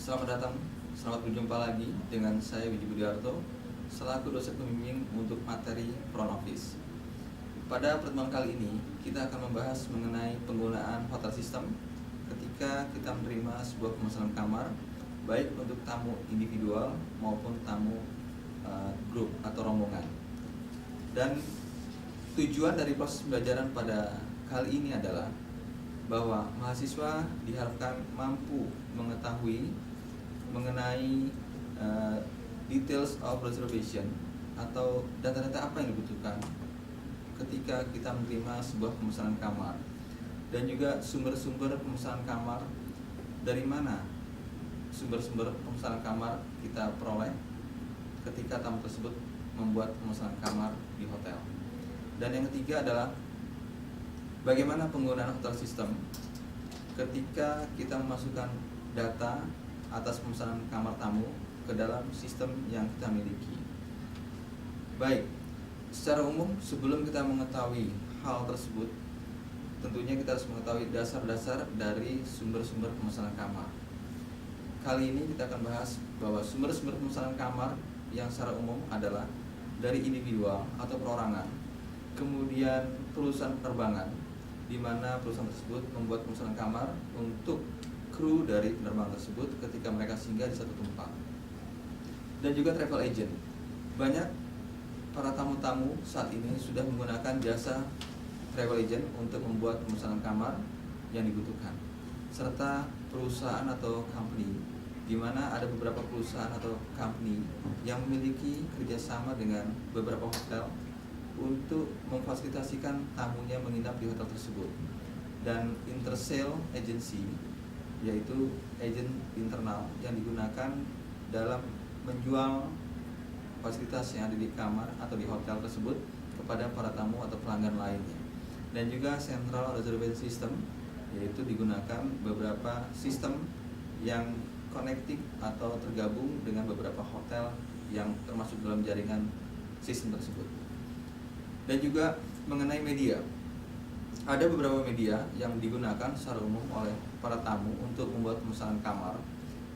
Selamat datang, selamat berjumpa lagi dengan saya Widi Budiarto selaku dosen pembimbing untuk materi front office. Pada pertemuan kali ini kita akan membahas mengenai penggunaan hotel system ketika kita menerima sebuah pemesanan kamar, baik untuk tamu individual maupun tamu grup atau rombongan. Dan tujuan dari proses pembelajaran pada kali ini adalah bahwa mahasiswa diharapkan mampu mengetahui mengenai details of reservation atau data-data apa yang dibutuhkan ketika kita menerima sebuah pemesanan kamar, dan juga sumber-sumber pemesanan kamar, dari mana sumber-sumber pemesanan kamar kita peroleh ketika tamu tersebut membuat pemesanan kamar di hotel. Dan yang ketiga adalah bagaimana penggunaan hotel system ketika kita memasukkan data atas pemesanan kamar tamu ke dalam sistem yang kita miliki. Baik, secara umum sebelum kita mengetahui hal tersebut, tentunya kita harus mengetahui dasar-dasar dari sumber-sumber pemesanan kamar. Kali ini kita akan bahas bahwa sumber-sumber pemesanan kamar yang secara umum adalah dari individual atau perorangan, kemudian perusahaan penerbangan, di mana perusahaan tersebut membuat pemesanan kamar untuk kru dari penerbangan tersebut ketika mereka singgah di satu tempat, dan juga travel agent. Banyak para tamu-tamu saat ini sudah menggunakan jasa travel agent untuk membuat pemesanan kamar yang dibutuhkan, serta perusahaan atau company, di mana ada beberapa perusahaan atau company yang memiliki kerjasama dengan beberapa hotel untuk memfasilitasikan tamunya menginap di hotel tersebut. Dan intersale agency, yaitu agen internal yang digunakan dalam menjual fasilitas yang ada di kamar atau di hotel tersebut kepada para tamu atau pelanggan lainnya. Dan juga central reservation system, yaitu digunakan beberapa sistem yang connecting atau tergabung dengan beberapa hotel yang termasuk dalam jaringan sistem tersebut. Dan juga mengenai media, ada beberapa media yang digunakan secara umum oleh para tamu untuk membuat pemesanan kamar,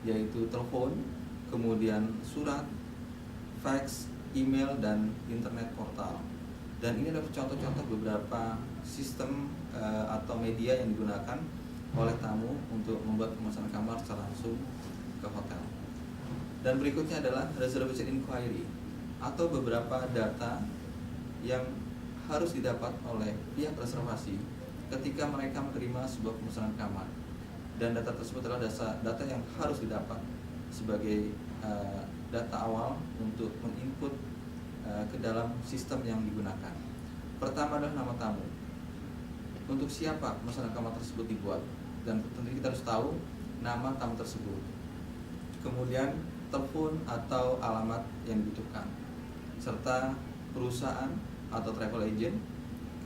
yaitu telepon, kemudian surat, fax, email, dan internet portal. Dan ini adalah contoh-contoh beberapa sistem atau media yang digunakan oleh tamu untuk membuat pemesanan kamar secara langsung ke hotel. Dan berikutnya adalah reservation inquiry, atau beberapa data yang harus didapat oleh pihak reservasi ketika mereka menerima sebuah pemesanan kamar. Dan data tersebut adalah data yang harus didapat sebagai data awal untuk menginput ke dalam sistem yang digunakan. Pertama adalah nama tamu, untuk siapa pemesanan kamar tersebut dibuat, dan tentu kita harus tahu nama tamu tersebut. Kemudian telepon atau alamat yang dibutuhkan, serta perusahaan atau travel agent,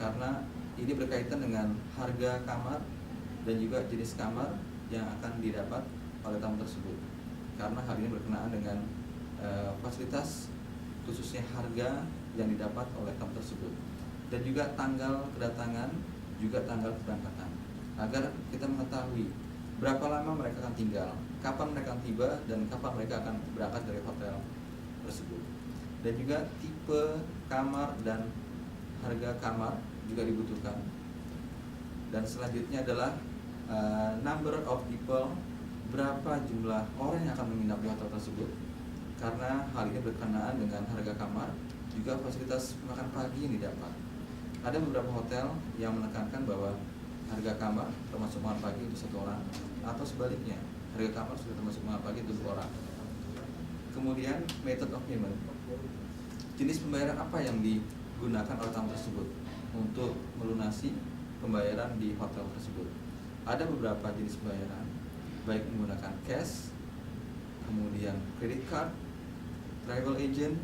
karena ini berkaitan dengan harga kamar dan juga jenis kamar yang akan didapat oleh tamu tersebut, karena hal ini berkenaan dengan fasilitas, khususnya harga yang didapat oleh tamu tersebut. Dan juga tanggal kedatangan, juga tanggal keberangkatan, agar kita mengetahui berapa lama mereka akan tinggal, kapan mereka akan tiba, dan kapan mereka akan berangkat dari hotel tersebut. Dan juga tipe kamar dan harga kamar juga dibutuhkan. Dan selanjutnya adalah number of people, berapa jumlah orang yang akan menginap di hotel tersebut, karena hal ini berkenaan dengan harga kamar, juga fasilitas makan pagi yang didapat. Ada beberapa hotel yang menekankan bahwa harga kamar termasuk makan pagi untuk satu orang, atau sebaliknya, harga kamar sudah termasuk makan pagi untuk 2 orang. Kemudian method of payment, jenis pembayaran apa yang digunakan oleh tamu tersebut untuk melunasi pembayaran di hotel tersebut. Ada beberapa jenis pembayaran, baik menggunakan cash, kemudian credit card, travel agent,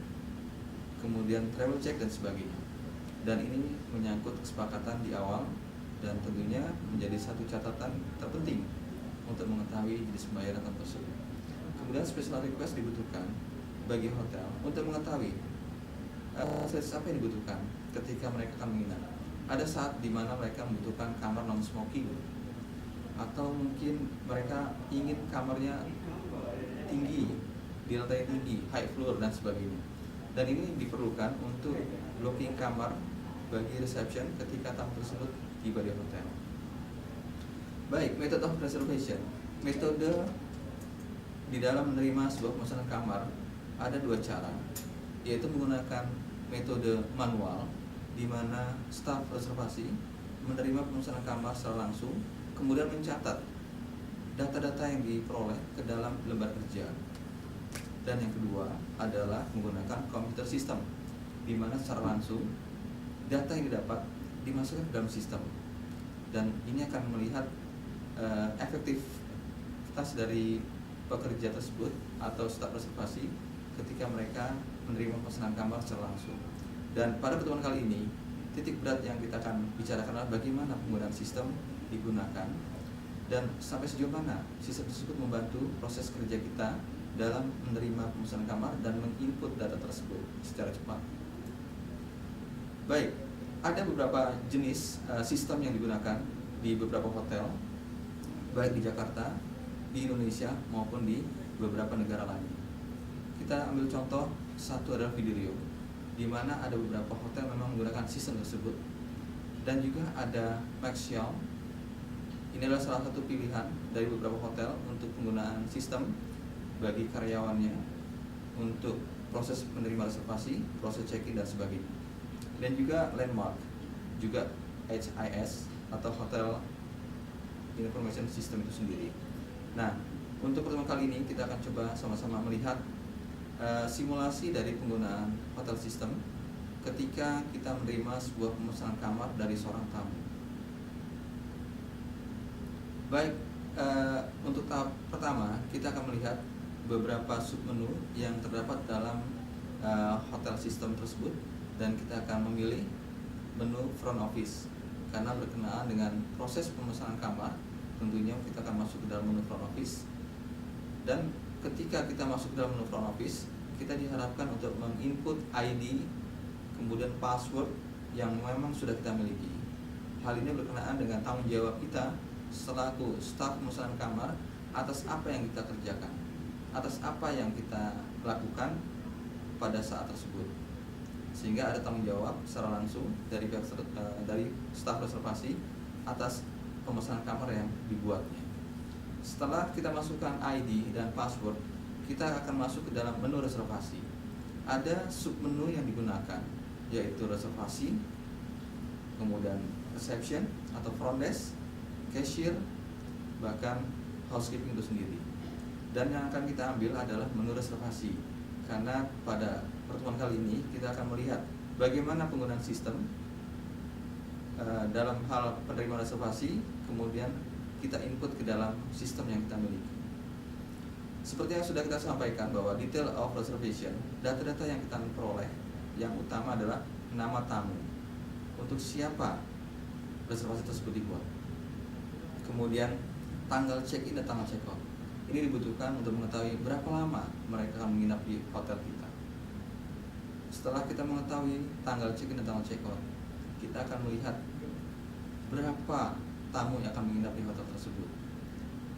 kemudian travel check, dan sebagainya. Dan ini menyangkut kesepakatan di awal, dan tentunya menjadi satu catatan terpenting untuk mengetahui jenis pembayaran tersebut. Kemudian special request dibutuhkan bagi hotel untuk mengetahui fasilitas apa yang dibutuhkan ketika mereka akan menginap. Ada saat di mana mereka membutuhkan kamar non smoking, atau mungkin mereka ingin kamarnya tinggi, di lantai tinggi, high floor dan sebagainya. Dan ini diperlukan untuk blocking kamar bagi reception ketika tamu tersebut tiba di hotel. Baik, method of reservation. Metode di dalam menerima sebuah pemesanan kamar ada dua cara, yaitu menggunakan metode manual, di mana staf reservasi menerima pemesanan kamar secara langsung, kemudian mencatat data-data yang diperoleh ke dalam lembar kerja. Dan yang kedua adalah menggunakan komputer sistem, di mana secara langsung data yang didapat dimasukkan ke dalam sistem, dan ini akan melihat efektivitas dari pekerja tersebut atau staf reservasi ketika mereka menerima pesanan kamar secara langsung. Dan pada pertemuan kali ini, titik berat yang kita akan bicarakan adalah bagaimana penggunaan sistem digunakan dan sampai sejauh mana sistem tersebut membantu proses kerja kita dalam menerima pemesanan kamar dan menginput data tersebut secara cepat. Baik, ada beberapa jenis sistem yang digunakan di beberapa hotel, baik di Jakarta, di Indonesia maupun di beberapa negara lain. Kita ambil contoh, satu adalah Viderio, di mana ada beberapa hotel memang menggunakan sistem tersebut, dan juga ada Maxion. Ini adalah salah satu pilihan dari beberapa hotel untuk penggunaan sistem bagi karyawannya untuk proses menerima reservasi, proses check-in dan sebagainya. Dan juga Landmark, juga HIS atau Hotel Information System itu sendiri. Nah, untuk pertemuan kali ini kita akan coba sama-sama melihat simulasi dari penggunaan hotel system ketika kita menerima sebuah pemesanan kamar dari seorang tamu. Baik, untuk tahap pertama kita akan melihat beberapa submenu yang terdapat dalam hotel system tersebut, dan kita akan memilih menu front office karena berkenaan dengan proses pemesanan kamar. Tentunya kita akan masuk ke dalam menu front office, dan ketika kita masuk ke dalam menu front office, kita diharapkan untuk menginput ID kemudian password yang memang sudah kita miliki. Hal ini berkenaan dengan tanggung jawab kita selaku staf pemesanan kamar atas apa yang kita kerjakan, atas apa yang kita lakukan pada saat tersebut, sehingga ada tanggung jawab secara langsung dari pihak dari staf reservasi atas pemesanan kamar yang dibuatnya. Setelah kita masukkan ID dan password, kita akan masuk ke dalam menu reservasi. Ada submenu yang digunakan, yaitu reservasi, kemudian reception atau front desk, cashier, bahkan housekeeping itu sendiri. Dan yang akan kita ambil adalah menu reservasi, karena pada pertemuan kali ini kita akan melihat bagaimana penggunaan sistem dalam hal penerimaan reservasi, kemudian kita input ke dalam sistem yang kita miliki. Seperti yang sudah kita sampaikan bahwa detail of reservation, data-data yang kita peroleh yang utama adalah nama tamu, untuk siapa reservasi tersebut dibuat, kemudian tanggal check-in dan tanggal check-out. Ini dibutuhkan untuk mengetahui berapa lama mereka akan menginap di hotel kita. Setelah kita mengetahui tanggal check-in dan tanggal check-out, kita akan melihat berapa tamu yang akan menginap di hotel tersebut,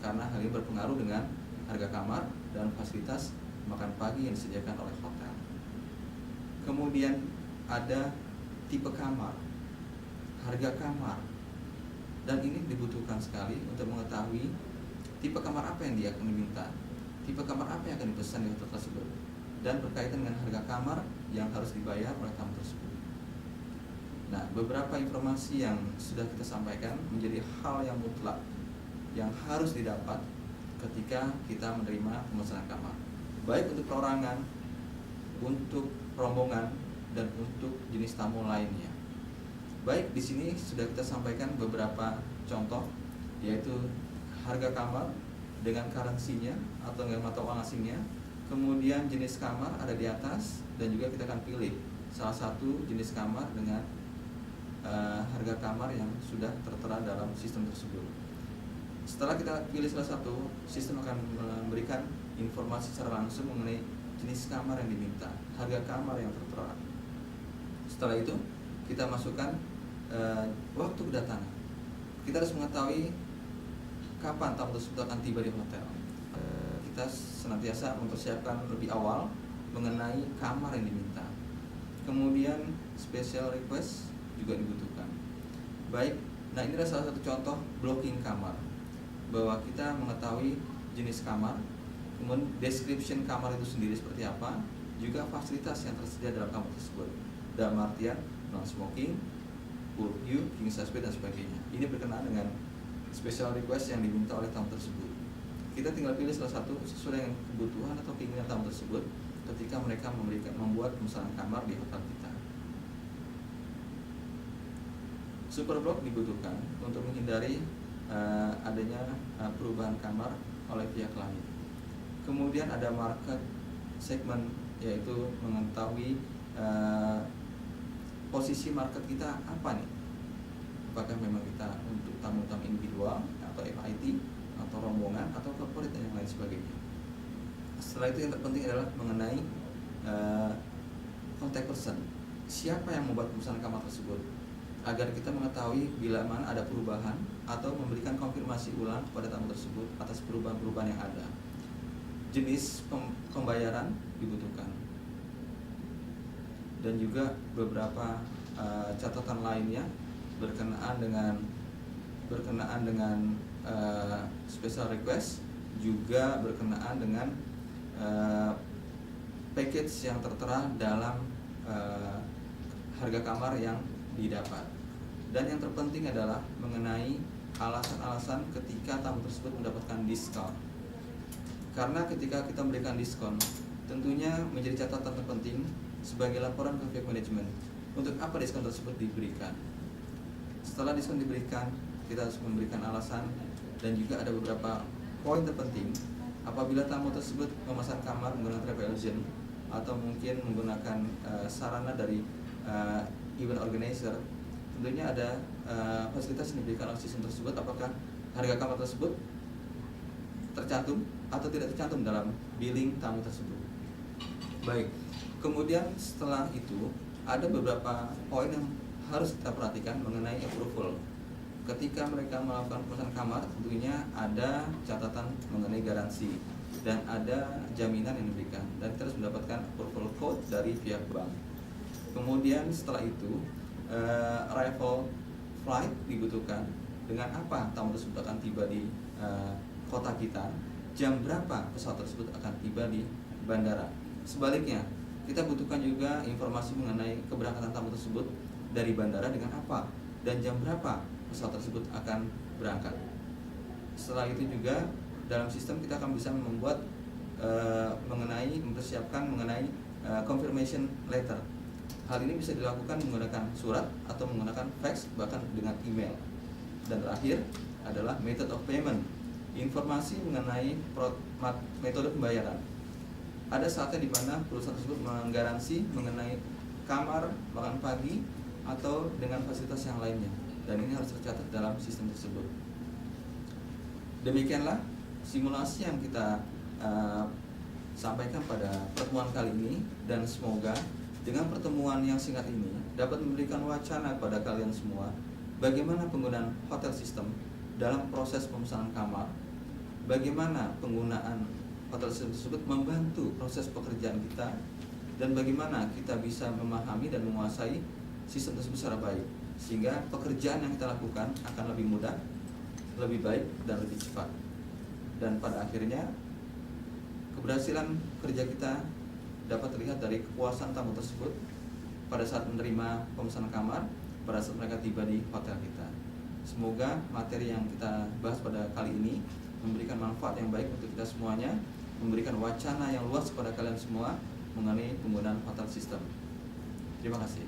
karena hal ini berpengaruh dengan harga kamar dan fasilitas makan pagi yang disediakan oleh hotel. Kemudian ada tipe kamar, harga kamar, dan ini dibutuhkan sekali untuk mengetahui tipe kamar apa yang dia akan diminta, tipe kamar apa yang akan dipesan di hotel tersebut, dan berkaitan dengan harga kamar yang harus dibayar oleh tamu tersebut. Nah, beberapa informasi yang sudah kita sampaikan menjadi hal yang mutlak yang harus didapat ketika kita menerima pemesanan kamar, baik untuk perorangan, untuk rombongan, dan untuk jenis tamu lainnya. Baik, di sini sudah kita sampaikan beberapa contoh, yaitu harga kamar dengan currency-nya atau dengan mata uang asingnya, kemudian jenis kamar ada di atas, dan juga kita akan pilih salah satu jenis kamar dengan harga kamar yang sudah tertera dalam sistem tersebut. Setelah kita pilih salah satu, sistem akan memberikan informasi secara langsung mengenai jenis kamar yang diminta, harga kamar yang tertera. Setelah itu kita masukkan waktu kedatangan. Kita harus mengetahui kapan tamu tersebut akan tiba di hotel. Kita kita senantiasa mempersiapkan lebih awal mengenai kamar yang diminta. Kemudian special request juga dibutuhkan. Baik, nah ini adalah salah satu contoh blocking kamar, bahwa kita mengetahui jenis kamar, kemudian description kamar itu sendiri seperti apa, juga fasilitas yang tersedia dalam kamar tersebut, dalam artian non smoking, pool view, king size bed dan sebagainya. Ini berkenaan dengan special request yang diminta oleh tamu tersebut. Kita tinggal pilih salah satu sesuai dengan kebutuhan atau keinginan tamu tersebut ketika mereka membuat pemesanan kamar di hotel kita. Super block dibutuhkan untuk menghindari adanya perubahan kamar oleh pihak lain. Kemudian ada market segment, yaitu mengetahui posisi market kita apa nih. Apakah memang kita untuk tamu-tamu individual atau FIT atau rombongan atau corporate dan yang lain sebagainya. Setelah itu yang terpenting adalah mengenai contact person. Siapa yang membuat pemesanan kamar tersebut, agar kita mengetahui bila mana ada perubahan atau memberikan konfirmasi ulang kepada tamu tersebut atas perubahan-perubahan yang ada. Jenis pembayaran dibutuhkan, dan juga beberapa catatan lainnya berkenaan dengan special request, juga berkenaan dengan package yang tertera dalam harga kamar yang didapat. Dan yang terpenting adalah mengenai alasan-alasan ketika tamu tersebut mendapatkan diskon. Karena ketika kita memberikan diskon, tentunya menjadi catatan terpenting sebagai laporan ke pihak manajemen untuk apa diskon tersebut diberikan. Setelah diskon diberikan, kita harus memberikan alasan, dan juga ada beberapa poin terpenting apabila tamu tersebut memesan kamar menggunakan travel agent atau mungkin menggunakan sarana dari event organizer. Tentunya ada fasilitas yang diberikan oleh sistem tersebut, apakah harga kamar tersebut tercantum atau tidak tercantum dalam billing tamu tersebut. Baik, kemudian setelah itu ada beberapa poin yang harus kita perhatikan mengenai approval. Ketika mereka melakukan pemesanan kamar, tentunya ada catatan mengenai garansi dan ada jaminan yang diberikan, dan kita harus mendapatkan approval code dari pihak bank. Kemudian setelah itu arrival flight dibutuhkan. Dengan apa tamu tersebut akan tiba di kota kita, jam berapa pesawat tersebut akan tiba di bandara. Sebaliknya, kita butuhkan juga informasi mengenai keberangkatan tamu tersebut dari bandara dengan apa dan jam berapa pesawat tersebut akan berangkat. Setelah itu juga dalam sistem kita akan bisa membuat mempersiapkan mengenai confirmation letter. Hal ini bisa dilakukan menggunakan surat atau menggunakan fax, bahkan dengan email. Dan terakhir adalah method of payment, informasi mengenai metode pembayaran. Ada saatnya di mana perusahaan tersebut menggaransi mengenai kamar, makan pagi, atau dengan fasilitas yang lainnya, dan ini harus tercatat dalam sistem tersebut. Demikianlah simulasi yang kita sampaikan pada pertemuan kali ini, dan semoga dengan pertemuan yang singkat ini dapat memberikan wacana kepada kalian semua bagaimana penggunaan hotel system dalam proses pemesanan kamar, bagaimana penggunaan hotel system tersebut membantu proses pekerjaan kita, dan bagaimana kita bisa memahami dan menguasai sistem tersebut secara baik, sehingga pekerjaan yang kita lakukan akan lebih mudah, lebih baik, dan lebih cepat. Dan pada akhirnya keberhasilan kerja kita dapat terlihat dari kepuasan tamu tersebut pada saat menerima pemesanan kamar, pada saat mereka tiba di hotel kita. Semoga materi yang kita bahas pada kali ini memberikan manfaat yang baik untuk kita semuanya, memberikan wacana yang luas kepada kalian semua mengenai penggunaan hotel system. Terima kasih.